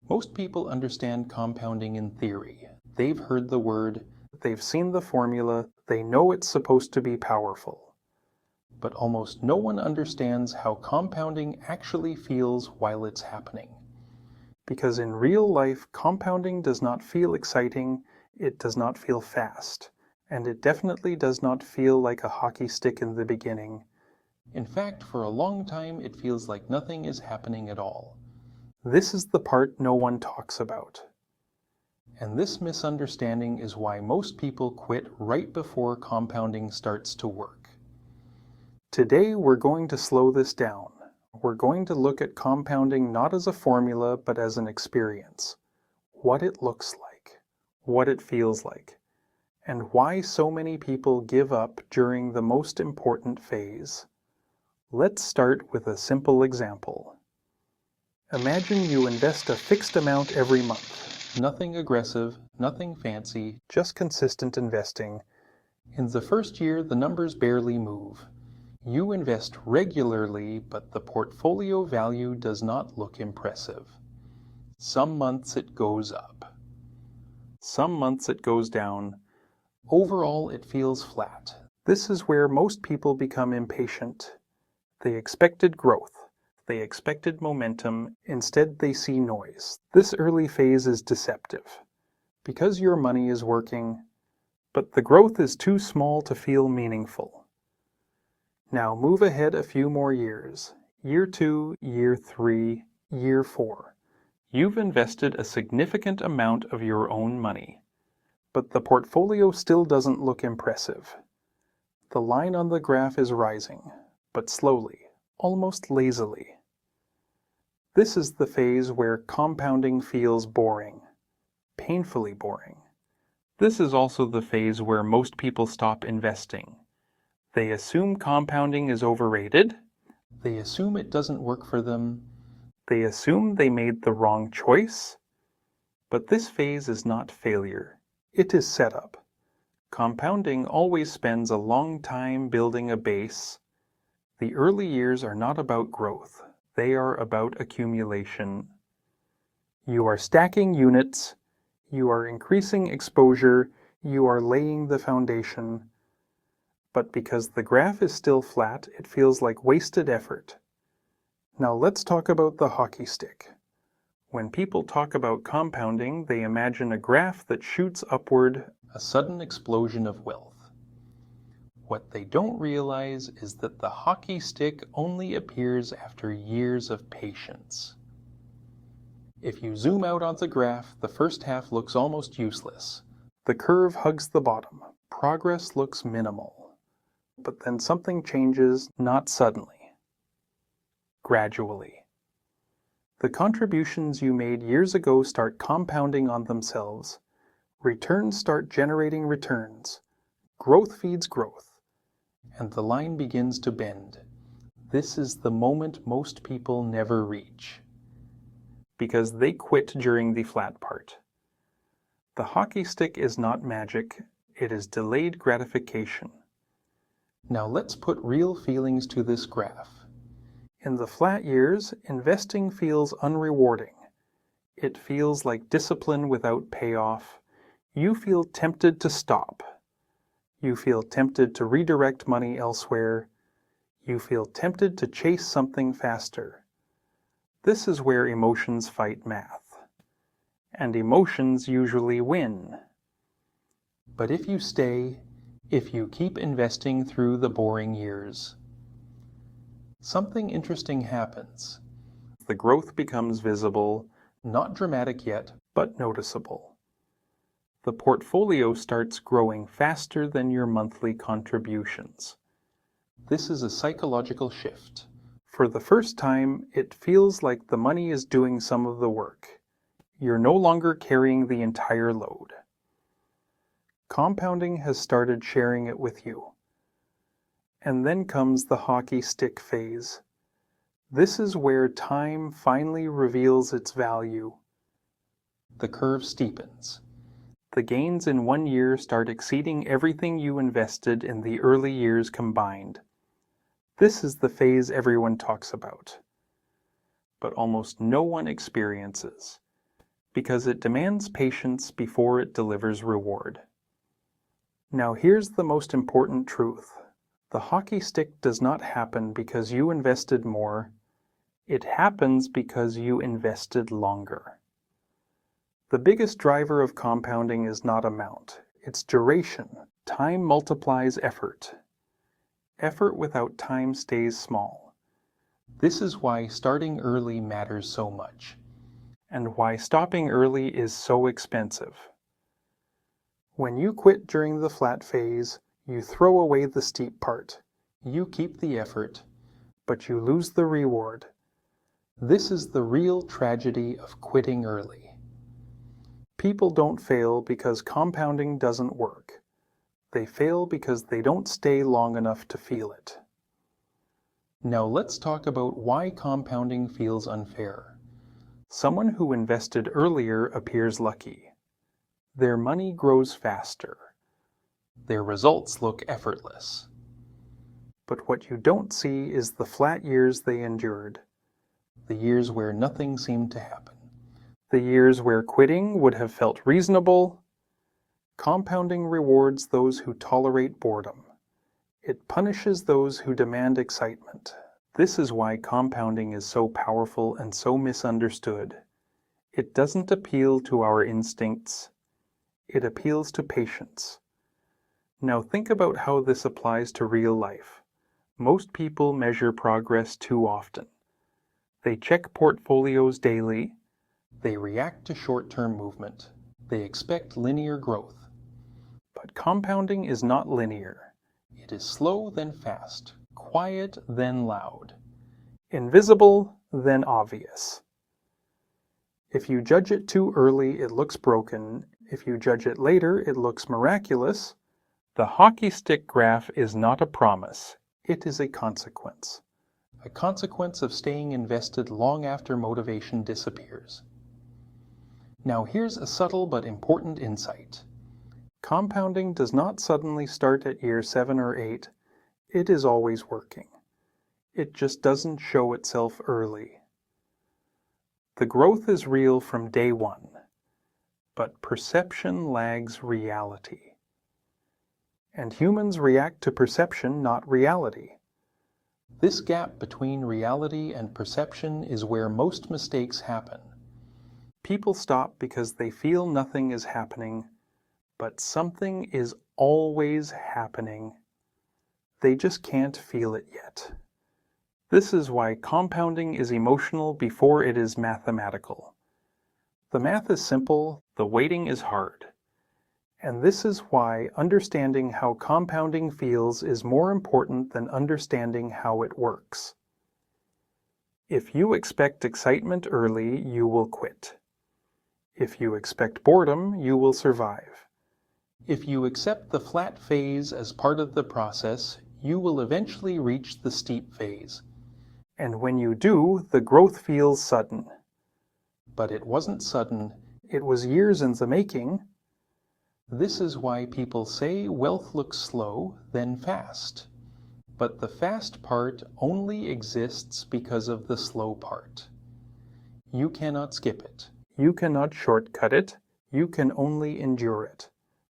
Most people understand compounding in theory. They've heard the word, they've seen the formula, they know it's supposed to be powerful. But almost no one understands how compounding actually feels while it's happening. Because in real life, compounding does not feel exciting, it does not feel fast, and it definitely does not feel like a hockey stick in the beginning. In fact, for a long time, it feels like nothing is happening at all. This is the part no one talks about. And this misunderstanding is why most people quit right before compounding starts to work. Today, we're going to slow this down. We're going to look at compounding not as a formula, but as an experience. What it looks like, what it feels like, and why so many people give up during the most important phase. Let's start with a simple example. Imagine you invest a fixed amount every month. Nothing aggressive, nothing fancy, just consistent investing. In the first year, the numbers barely move. You invest regularly, but the portfolio value does not look impressive. Some months it goes up. Some months it goes down. Overall, it feels flat. This is where most people become impatient. They expected growth. They expected momentum. Instead, they see noise. This early phase is deceptive. Because your money is working, but the growth is too small to feel meaningful. Now move ahead a few more years. Year 2, Year 3, Year 4. You've invested a significant amount of your own money, but the portfolio still doesn't look impressive. The line on the graph is rising, but slowly, almost lazily. This is the phase where compounding feels boring, painfully boring. This is also the phase where most people stop investing. They assume compounding is overrated. They assume it doesn't work for them. They assume they made the wrong choice. But this phase is not failure. It is setup. Compounding always spends a long time building a base. The early years are not about growth. They are about accumulation. You are stacking units. You are increasing exposure. You are laying the foundation. But because the graph is still flat, it feels like wasted effort. Now let's talk about the hockey stick. When people talk about compounding, they imagine a graph that shoots upward, a sudden explosion of wealth. What they don't realize is that the hockey stick only appears after years of patience. If you zoom out on the graph, the first half looks almost useless. The curve hugs the bottom. Progress looks minimal. But then something changes, not suddenly. Gradually. The contributions you made years ago start compounding on themselves. Returns start generating returns. Growth feeds growth. And the line begins to bend. This is the moment most people never reach. Because they quit during the flat part. The hockey stick is not magic, it is delayed gratification. Now let's put real feelings to this graph. In the flat years, investing feels unrewarding. It feels like discipline without payoff. You feel tempted to stop. You feel tempted to redirect money elsewhere. You feel tempted to chase something faster. This is where emotions fight math. And emotions usually win. But if you stay, if you keep investing through the boring years, something interesting happens. The growth becomes visible, not dramatic yet, but noticeable. The portfolio starts growing faster than your monthly contributions. This is a psychological shift. For the first time, it feels like the money is doing some of the work. You're no longer carrying the entire load. Compounding has started sharing it with you. And then comes the hockey stick phase. This is where time finally reveals its value. The curve steepens. The gains in 1 year start exceeding everything you invested in the early years combined. This is the phase everyone talks about, but almost no one experiences. Because it demands patience before it delivers reward. Now here's the most important truth. The hockey stick does not happen because you invested more. It happens because you invested longer. The biggest driver of compounding is not amount, it's duration. Time multiplies effort. Effort without time stays small. This is why starting early matters so much, and why stopping early is so expensive. When you quit during the flat phase, you throw away the steep part. You keep the effort, but you lose the reward. This is the real tragedy of quitting early. People don't fail because compounding doesn't work. They fail because they don't stay long enough to feel it. Now let's talk about why compounding feels unfair. Someone who invested earlier appears lucky. Their money grows faster. Their results look effortless. But what you don't see is the flat years they endured. The years where nothing seemed to happen. The years where quitting would have felt reasonable. Compounding rewards those who tolerate boredom. It punishes those who demand excitement. This is why compounding is so powerful and so misunderstood. It doesn't appeal to our instincts. It appeals to patience. Now think about how this applies to real life. Most people measure progress too often. They check portfolios daily. They react to short-term movement. They expect linear growth. But compounding is not linear. It is slow then fast, quiet then loud, invisible then obvious. If you judge it too early, it looks broken. If you judge it later, it looks miraculous. The hockey stick graph is not a promise. It is a consequence. A consequence of staying invested long after motivation disappears. Now here's a subtle but important insight. Compounding does not suddenly start at year 7 or 8. It is always working. It just doesn't show itself early. The growth is real from day one, but perception lags reality. And humans react to perception, not reality. This gap between reality and perception is where most mistakes happen. People stop because they feel nothing is happening, but something is always happening. They just can't feel it yet. This is why compounding is emotional before it is mathematical. The math is simple, the waiting is hard. And this is why understanding how compounding feels is more important than understanding how it works. If you expect excitement early, you will quit. If you expect boredom, you will survive. If you accept the flat phase as part of the process, you will eventually reach the steep phase. And when you do, the growth feels sudden. But it wasn't sudden, it was years in the making. This is why people say wealth looks slow, then fast. But the fast part only exists because of the slow part. You cannot skip it. You cannot shortcut it. You can only endure it.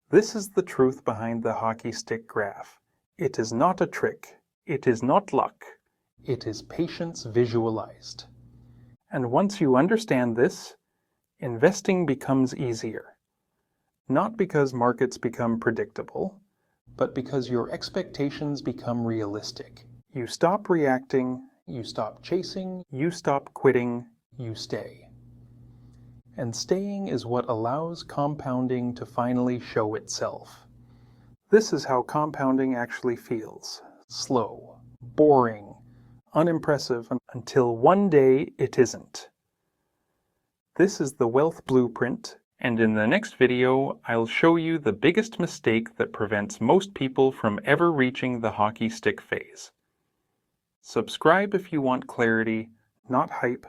This is the truth behind the hockey stick graph. It is not a trick. It is not luck. It is patience visualized. And once you understand this, investing becomes easier. Not because markets become predictable, but because your expectations become realistic. You stop reacting, you stop chasing, you stop quitting, you stay. And staying is what allows compounding to finally show itself. This is how compounding actually feels. Slow, boring, unimpressive, until one day it isn't. This is the wealth blueprint, and in the next video, I'll show you the biggest mistake that prevents most people from ever reaching the hockey stick phase. Subscribe if you want clarity, not hype,